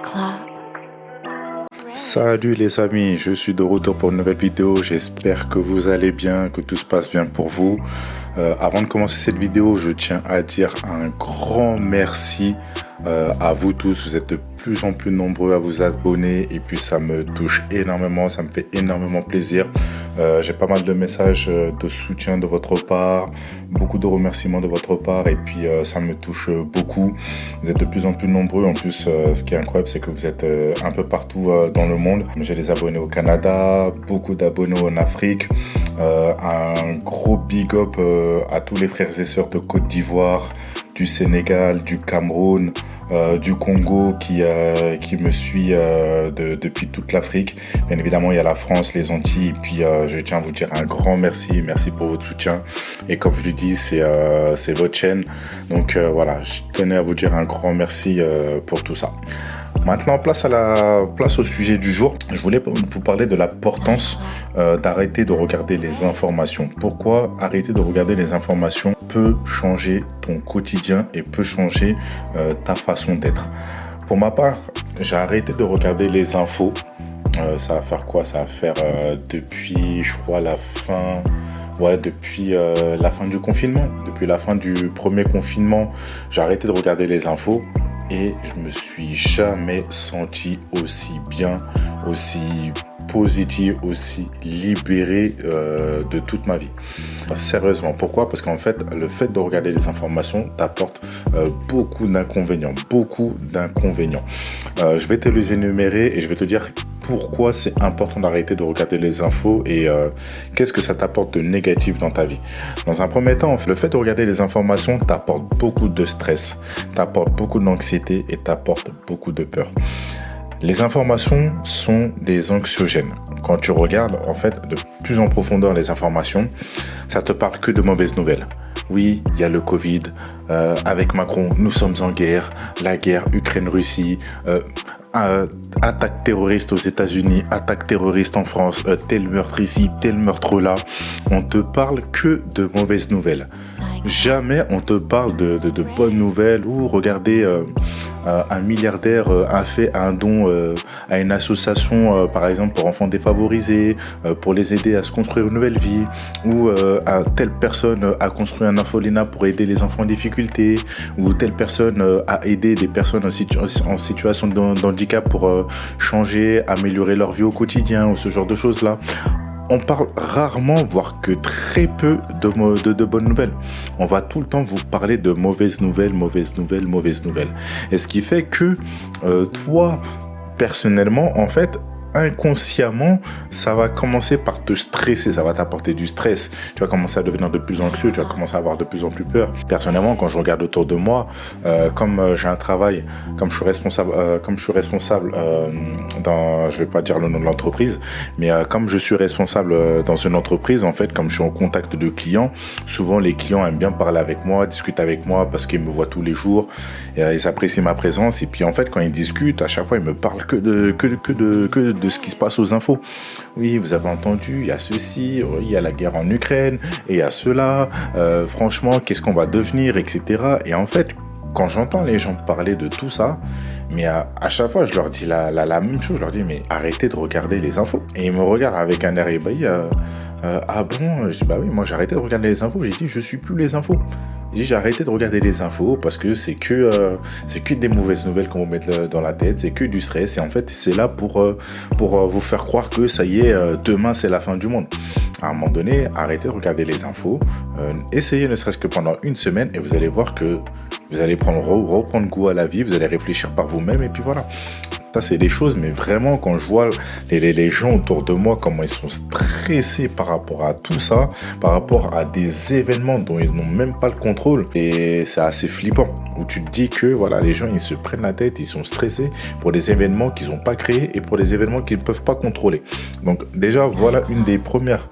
club. Salut les amis, je suis de retour pour une nouvelle vidéo. J'espère que vous allez bien, que tout se passe bien pour vous. Avant de commencer cette vidéo, je tiens à dire un grand merci à vous tous. Vous êtes de plus en plus nombreux à vous abonner et puis ça me touche énormément, ça me fait énormément plaisir. J'ai pas mal de messages de soutien de votre part, beaucoup de remerciements de votre part et puis ça me touche beaucoup. Vous êtes de plus en plus nombreux. En plus, ce qui est incroyable, c'est que vous êtes un peu partout dans le monde. J'ai des abonnés au Canada, beaucoup d'abonnés en Afrique. Un gros big up à tous les frères et sœurs de Côte d'Ivoire, du Sénégal, du Cameroun, du Congo qui me suit depuis toute l'Afrique. Bien évidemment, il y a la France, les Antilles. Et puis, je tiens à vous dire un grand merci. Merci pour votre soutien. Et comme je le dis, c'est votre chaîne. Donc voilà, je tenais à vous dire un grand merci pour tout ça. Maintenant, place au sujet du jour. Je voulais vous parler de l'importance d'arrêter de regarder les informations. Pourquoi arrêter de regarder les informations peut changer ton quotidien et peut changer ta façon d'être. Pour ma part, j'ai arrêté de regarder les infos. Ça va faire quoi? Ça va faire depuis, je crois, depuis la fin du confinement. Depuis la fin du premier confinement, j'ai arrêté de regarder les infos. Et je me suis jamais senti aussi bien, aussi positif, aussi libéré de toute ma vie. Sérieusement, pourquoi? Parce qu'en fait, le fait de regarder les informations t'apporte beaucoup d'inconvénients, je vais te les énumérer et je vais te dire pourquoi c'est important d'arrêter de regarder les infos et qu'est-ce que ça t'apporte de négatif dans ta vie. Dans un premier temps, le fait de regarder les informations t'apporte beaucoup de stress, t'apporte beaucoup d'anxiété et t'apporte beaucoup de peur. Les informations sont des anxiogènes. Quand tu regardes, en fait, de plus en profondeur les informations, ça te parle que de mauvaises nouvelles. Oui, il y a le Covid. Avec Macron, nous sommes en guerre. La guerre Ukraine-Russie. Attaque terroriste aux États-Unis, attaque terroriste en France, tel meurtre ici, tel meurtre là. On te parle que de mauvaises nouvelles. Jamais on te parle de bonnes nouvelles ou regardez un milliardaire a fait un don à une association par exemple pour enfants défavorisés pour les aider à se construire une nouvelle vie ou telle personne a construit un orphelinat pour aider les enfants en difficulté ou telle personne a aidé des personnes en situation de handicap pour changer, améliorer leur vie au quotidien ou ce genre de choses là. On parle rarement, voire que très peu de bonnes nouvelles. On va tout le temps vous parler de mauvaises nouvelles. Et ce qui fait que toi, personnellement, en fait, inconsciemment, ça va commencer par te stresser, ça va t'apporter du stress. Tu vas commencer à devenir de plus anxieux, tu vas commencer à avoir de plus en plus peur. Personnellement, quand je regarde autour de moi, comme j'ai un travail, comme je suis responsable dans, je vais pas dire le nom de l'entreprise, mais comme je suis responsable dans une entreprise, en fait, comme je suis en contact de clients, souvent les clients aiment bien parler avec moi, discuter avec moi parce qu'ils me voient tous les jours, et, ils apprécient ma présence. Et puis en fait, quand ils discutent, à chaque fois, ils me parlent que de ce qui se passe aux infos. Oui, vous avez entendu, il y a ceci, il y a la guerre en Ukraine, et il y a cela, franchement, qu'est-ce qu'on va devenir, etc. Et en fait, quand j'entends les gens parler de tout ça, mais à chaque fois, je leur dis la même chose, je leur dis, mais arrêtez de regarder les infos. Et ils me regardent avec un air ébahi, ah bon? Je dis, bah oui, moi j'ai arrêté de regarder les infos, j'ai dit, je suis plus les infos. J'ai arrêté de regarder les infos parce que c'est que des mauvaises nouvelles qu'on vous met dans la tête, c'est que du stress et en fait c'est là pour vous faire croire que ça y est, demain c'est la fin du monde. À un moment donné, arrêtez de regarder les infos, essayez ne serait-ce que pendant une semaine et vous allez voir que vous allez reprendre goût à la vie, vous allez réfléchir par vous-même et puis voilà. Ça, c'est des choses, mais vraiment, quand je vois les gens autour de moi, comment ils sont stressés par rapport à tout ça, par rapport à des événements dont ils n'ont même pas le contrôle, et c'est assez flippant, où tu te dis que voilà, les gens, ils se prennent la tête, ils sont stressés pour des événements qu'ils n'ont pas créés et pour des événements qu'ils ne peuvent pas contrôler. Donc déjà, voilà une des premières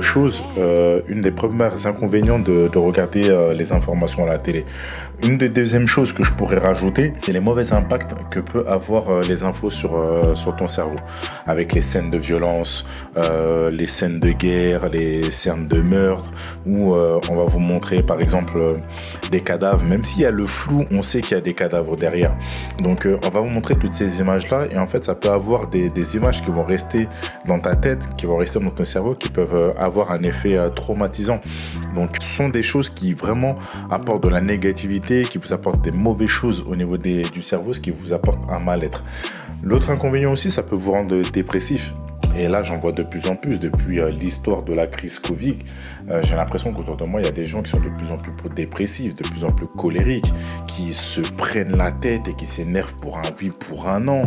choses, une des premières inconvénients de regarder les informations à la télé. Une des deuxièmes choses que je pourrais rajouter, c'est les mauvais impacts que peut avoir les les infos sur ton cerveau, avec les scènes de violence, les scènes de guerre, les scènes de meurtre, où on va vous montrer par exemple des cadavres, même s'il y a le flou, on sait qu'il y a des cadavres derrière. Donc on va vous montrer toutes ces images-là, et en fait ça peut avoir des images qui vont rester dans ta tête, qui vont rester dans ton cerveau, qui peuvent avoir un effet traumatisant. Donc ce sont des choses qui vraiment apportent de la négativité, qui vous apportent des mauvaises choses au niveau du cerveau, ce qui vous apporte un mal-être. L'autre inconvénient aussi, ça peut vous rendre dépressif. Et là, j'en vois de plus en plus depuis l'histoire de la crise Covid. J'ai l'impression qu'autour de moi, il y a des gens qui sont de plus en plus dépressifs, de plus en plus colériques, qui se prennent la tête et qui s'énervent pour un oui, pour un an,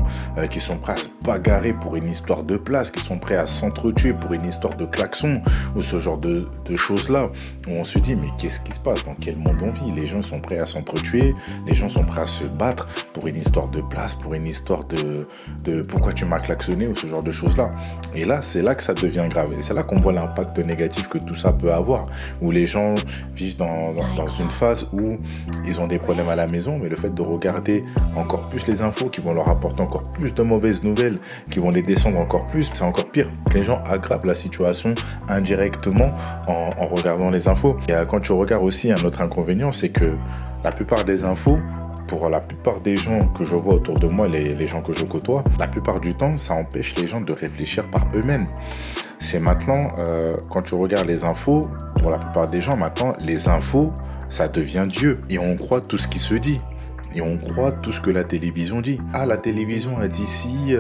qui sont prêts à se bagarrer pour une histoire de place, qui sont prêts à s'entretuer pour une histoire de klaxon, ou ce genre de choses-là, où on se dit, mais qu'est-ce qui se passe? Dans quel monde on vit? Les gens sont prêts à s'entretuer, les gens sont prêts à se battre pour une histoire de place, pour une histoire de pourquoi tu m'as klaxonné, ou ce genre de choses-là. Et là, c'est là que ça devient grave. Et c'est là qu'on voit l'impact négatif que tout ça peut avoir. Où les gens vivent dans une phase où ils ont des problèmes à la maison, mais le fait de regarder encore plus les infos qui vont leur apporter encore plus de mauvaises nouvelles, qui vont les descendre encore plus, c'est encore pire. Les gens aggravent la situation indirectement en regardant les infos. Et quand tu regardes aussi, un autre inconvénient, c'est que la plupart des infos, pour la plupart des gens que je vois autour de moi, les gens que je côtoie, la plupart du temps, ça empêche les gens de réfléchir par eux-mêmes. C'est maintenant, quand tu regardes les infos, pour la plupart des gens, maintenant, les infos, ça devient Dieu. Et on croit tout ce qui se dit. Et on croit tout ce que la télévision dit. Ah, la télévision a dit ci,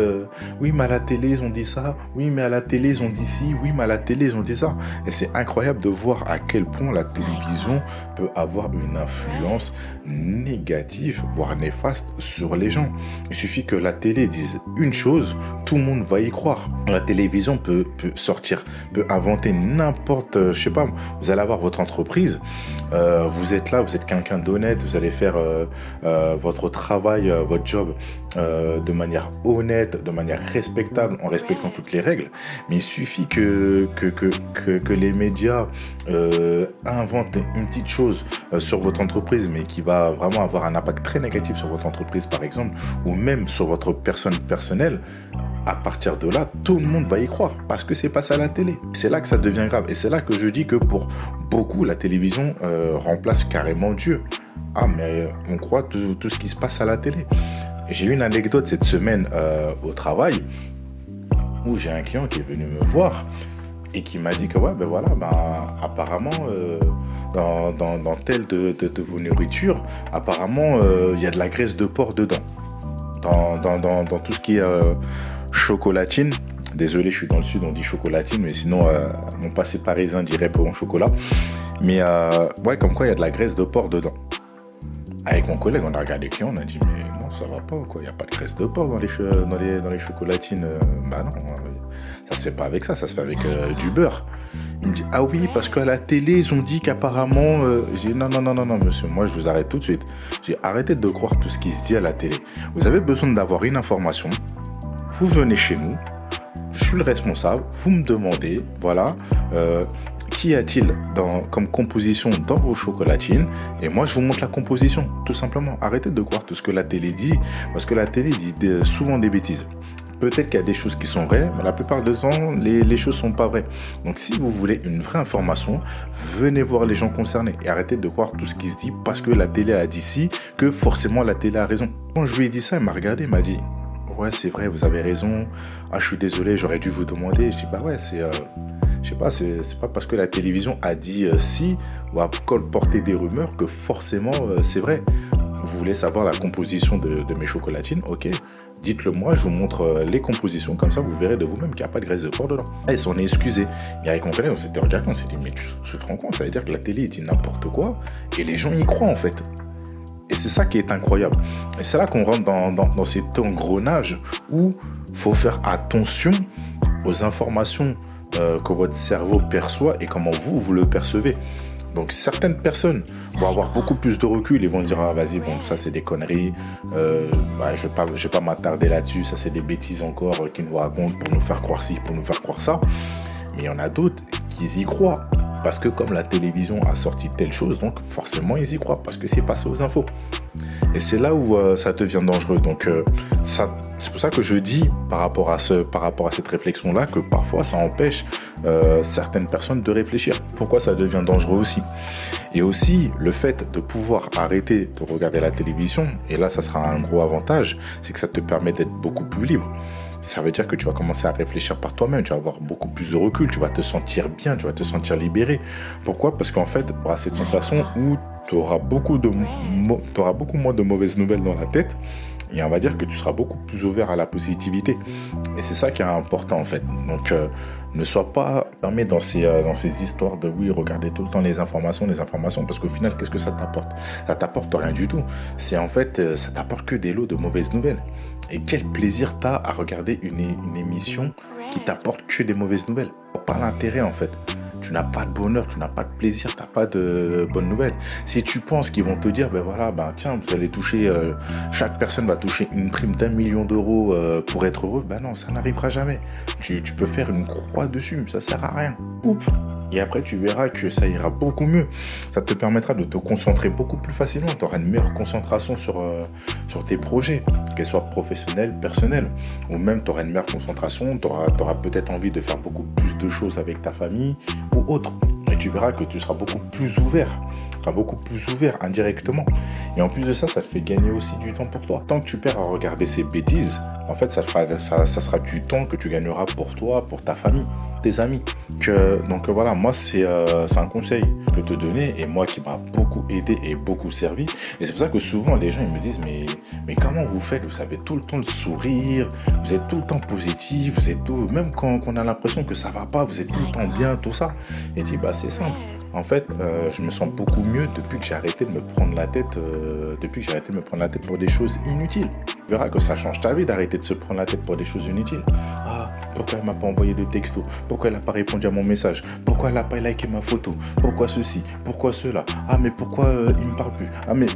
oui, mais à la télé, ils ont dit ça. Oui, mais à la télé, ils ont dit ci. Oui, mais à la télé, ils ont dit ça. Et c'est incroyable de voir à quel point la télévision peut avoir une influence négative, voire néfaste sur les gens. Il suffit que la télé dise une chose, tout le monde va y croire. La télévision peut sortir, peut inventer n'importe, je sais pas, vous allez avoir votre entreprise, vous êtes là, vous êtes quelqu'un d'honnête, vous allez faire votre travail, votre job de manière honnête, de manière respectable, en respectant toutes les règles. Mais il suffit que les médias inventent une petite chose sur votre entreprise, mais qui va vraiment avoir un impact très négatif sur votre entreprise, par exemple, ou même sur votre personne personnelle. À partir de là, tout le monde va y croire parce que c'est passé à la télé. C'est là que ça devient grave. Et c'est là que je dis que pour beaucoup, la télévision remplace carrément Dieu. Ah, mais on croit tout ce qui se passe à la télé. J'ai eu une anecdote cette semaine au travail où j'ai un client qui est venu me voir et qui m'a dit que ouais, ben voilà, ben, apparemment dans telle de vos nourritures, apparemment il y a de la graisse de porc dedans. Dans tout ce qui est chocolatine. Désolé, je suis dans le sud, on dit chocolatine, mais sinon mon passé parisien dirait bon chocolat. Mais ouais, comme quoi il y a de la graisse de porc dedans. Avec mon collègue, on a regardé les clients, on a dit mais non, ça va pas, quoi. Il n'y a pas de graisse de porc dans les chocolatines. Bah non, ça se fait pas avec ça se fait avec du beurre. Il me dit ah oui, parce qu'à la télé ils ont dit qu'apparemment. J'ai dit non monsieur, moi je vous arrête tout de suite. J'ai arrêté de croire tout ce qui se dit à la télé. Vous avez besoin d'avoir une information. Vous venez chez nous, je suis le responsable. Vous me demandez, voilà. Qu'y a-t-il comme composition dans vos chocolatines? Et moi, je vous montre la composition, tout simplement. Arrêtez de croire tout ce que la télé dit, parce que la télé dit souvent des bêtises. Peut-être qu'il y a des choses qui sont vraies, mais la plupart du temps, les choses ne sont pas vraies. Donc, si vous voulez une vraie information, venez voir les gens concernés et arrêtez de croire tout ce qui se dit parce que la télé a dit ci, que forcément la télé a raison. Quand je lui ai dit ça, il m'a regardé, il m'a dit « Ouais, c'est vrai, vous avez raison. Ah, je suis désolé, j'aurais dû vous demander. » Je dis « Bah ouais, je sais pas, c'est pas parce que la télévision a dit si ou a colporté des rumeurs que forcément c'est vrai. Vous voulez savoir la composition de mes chocolatines? Ok, dites-le moi, je vous montre les compositions, comme ça vous verrez de vous-même qu'il n'y a pas de graisse de porc dedans. Et ils s'en est excusé. Et avec mon collègue, on s'était regardé, on s'est dit mais tu te rends compte, ça veut dire que la télé dit n'importe quoi et les gens y croient en fait. Et c'est ça qui est incroyable. Et c'est là qu'on rentre dans cet engrenage où il faut faire attention aux informations que votre cerveau perçoit et comment vous le percevez. Donc certaines personnes vont avoir beaucoup plus de recul et vont se dire ah vas-y bon ça c'est des conneries, je vais pas m'attarder là-dessus, ça c'est des bêtises encore qu'ils nous racontent pour nous faire croire ci, pour nous faire croire ça. Mais il y en a d'autres qui y croient Parce que comme la télévision a sorti telle chose, donc forcément ils y croient, parce que c'est passé aux infos. Et c'est là où ça devient dangereux. Donc c'est pour ça que je dis par rapport à cette réflexion-là que parfois ça empêche certaines personnes de réfléchir. Pourquoi ça devient dangereux aussi? Et aussi le fait de pouvoir arrêter de regarder la télévision, et là ça sera un gros avantage, c'est que ça te permet d'être beaucoup plus libre. Ça veut dire que tu vas commencer à réfléchir par toi-même, tu vas avoir beaucoup plus de recul, tu vas te sentir bien, tu vas te sentir libéré. Pourquoi? Parce qu'en fait, tu auras cette sensation où tu auras beaucoup moins de mauvaises nouvelles dans la tête, et on va dire que tu seras beaucoup plus ouvert à la positivité. Et c'est ça qui est important en fait. Donc ne sois pas fermé dans ces histoires de oui, regardez tout le temps les informations, parce qu'au final, qu'est-ce que ça t'apporte? Ça t'apporte rien du tout. C'est en fait, ça t'apporte que des lots de mauvaises nouvelles. Et quel plaisir t'as à regarder une émission qui t'apporte que des mauvaises nouvelles? Pas l'intérêt en fait. Tu n'as pas de bonheur, tu n'as pas de plaisir, tu n'as pas de bonnes nouvelles. Si tu penses qu'ils vont te dire, ben voilà, ben tiens, vous allez toucher, chaque personne va toucher une prime d'1 million d'euros pour être heureux, ben non, ça n'arrivera jamais. Tu peux faire une croix dessus, ça sert à rien. Coupe. Et après, tu verras que ça ira beaucoup mieux. Ça te permettra de te concentrer beaucoup plus facilement. Tu auras une meilleure concentration sur tes projets, qu'elles soient professionnelles, personnelles. Ou même, tu auras une meilleure concentration. Tu auras peut-être envie de faire beaucoup plus de choses avec ta famille ou autre. Et tu verras que tu seras beaucoup plus ouvert. Indirectement. Et en plus de ça, ça te fait gagner aussi du temps pour toi. Tant que tu perds à regarder ces bêtises, en fait, ça sera du temps que tu gagneras pour toi, pour ta famille, tes amis. Donc voilà, moi, c'est un conseil que je peux te donner et moi qui m'a beaucoup aidé et beaucoup servi. Et c'est pour ça que souvent, les gens ils me disent mais comment vous faites? Vous savez tout le temps le sourire, vous êtes tout le temps positif, vous êtes tout... Même quand on a l'impression que ça va pas, vous êtes tout le temps bien, tout ça. Et je dis, bah c'est simple. En fait, je me sens beaucoup mieux depuis que j'ai arrêté de me prendre la tête, pour des choses inutiles. Tu verras que ça change ta vie d'arrêter de se prendre la tête pour des choses inutiles. Ah, pourquoi elle m'a pas envoyé de texto? Pourquoi elle n'a pas répondu à mon message? Pourquoi elle n'a pas liké ma photo? Pourquoi ceci? Pourquoi cela? Ah, mais pourquoi il me parle plus? Ah, mais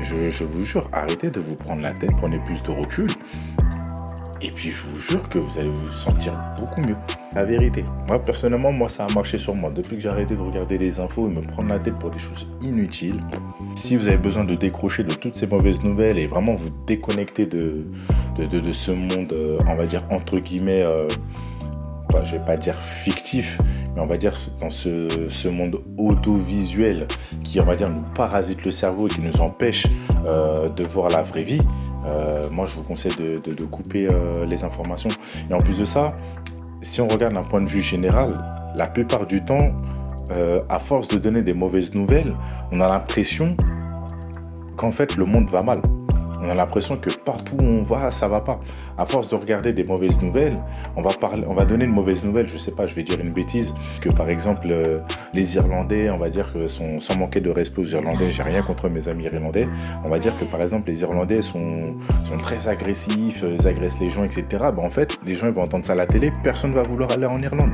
je vous jure, arrêtez de vous prendre la tête, prenez plus de recul. Et puis je vous jure que vous allez vous sentir beaucoup mieux. La vérité. Moi personnellement, ça a marché sur moi. Depuis que j'ai arrêté de regarder les infos et me prendre la tête pour des choses inutiles. Si vous avez besoin de décrocher de toutes ces mauvaises nouvelles et vraiment vous déconnecter de ce monde, on va dire entre guillemets, je vais pas dire fictif, mais on va dire dans ce monde audiovisuel qui, on va dire, nous parasite le cerveau et qui nous empêche de voir la vraie vie. Moi je vous conseille de couper les informations. Et en plus de ça, si on regarde d'un point de vue général, la plupart du temps, à force de donner des mauvaises nouvelles, on a l'impression qu'en fait le monde va mal. On a l'impression que partout où on va, ça va pas. À force de regarder des mauvaises nouvelles, on va donner une mauvaise nouvelle. Je sais pas, je vais dire une bêtise. Que par exemple, les Irlandais, on va dire que sans manquer de respect aux Irlandais, j'ai rien contre mes amis irlandais. On va dire que par exemple, les Irlandais sont très agressifs, ils agressent les gens, etc. En fait, les gens ils vont entendre ça à la télé, personne va vouloir aller en Irlande.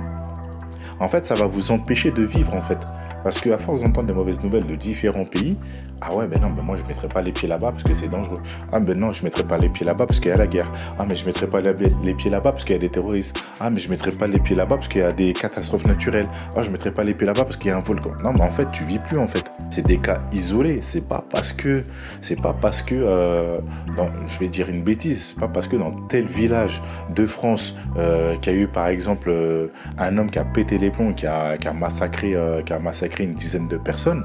En fait, ça va vous empêcher de vivre, en fait. Parce qu'à force d'entendre des mauvaises nouvelles de différents pays, ah ouais, moi, je ne mettrai pas les pieds là-bas parce que c'est dangereux. Ah, non, je ne mettrai pas les pieds là-bas parce qu'il y a la guerre. Ah, mais je ne mettrai pas les pieds là-bas parce qu'il y a des terroristes. Ah, mais je ne mettrai pas les pieds là-bas parce qu'il y a des catastrophes naturelles. Ah, je ne mettrai pas les pieds là-bas parce qu'il y a un volcan. Non, mais en fait, tu vis plus, en fait. C'est des cas isolés. C'est pas parce que je vais dire une bêtise, c'est pas parce que dans tel village de France qu'il y a eu, par exemple, un homme qui a pété les plombs, qui a massacré une dizaine de personnes,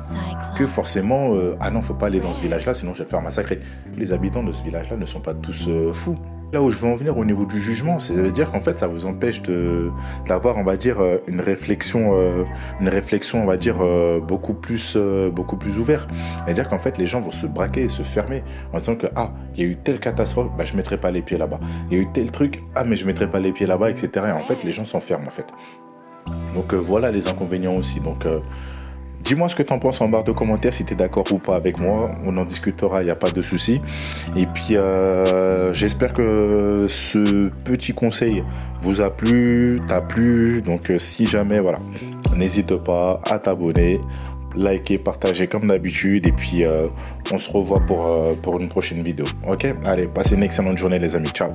que forcément, non, faut pas aller dans ce village-là, sinon je vais te faire massacrer. Les habitants de ce village-là ne sont pas tous fous. Là où je veux en venir au niveau du jugement, c'est-à-dire qu'en fait, ça vous empêche d'avoir, on va dire, une réflexion, on va dire, beaucoup plus ouverte. C'est-à-dire qu'en fait, les gens vont se braquer et se fermer en disant que, il y a eu telle catastrophe, je mettrai pas les pieds là-bas. Il y a eu tel truc, mais je mettrai pas les pieds là-bas, etc. Et en fait, les gens s'enferment, en fait. Donc voilà les inconvénients aussi. Donc dis-moi ce que tu en penses en barre de commentaires, si tu es d'accord ou pas avec moi. On en discutera, il n'y a pas de souci. Et puis j'espère que ce petit conseil vous a plu, t'a plu. Donc si jamais, voilà, n'hésite pas à t'abonner, liker, partager comme d'habitude. Et puis on se revoit pour une prochaine vidéo. Ok, allez, passez une excellente journée les amis. Ciao.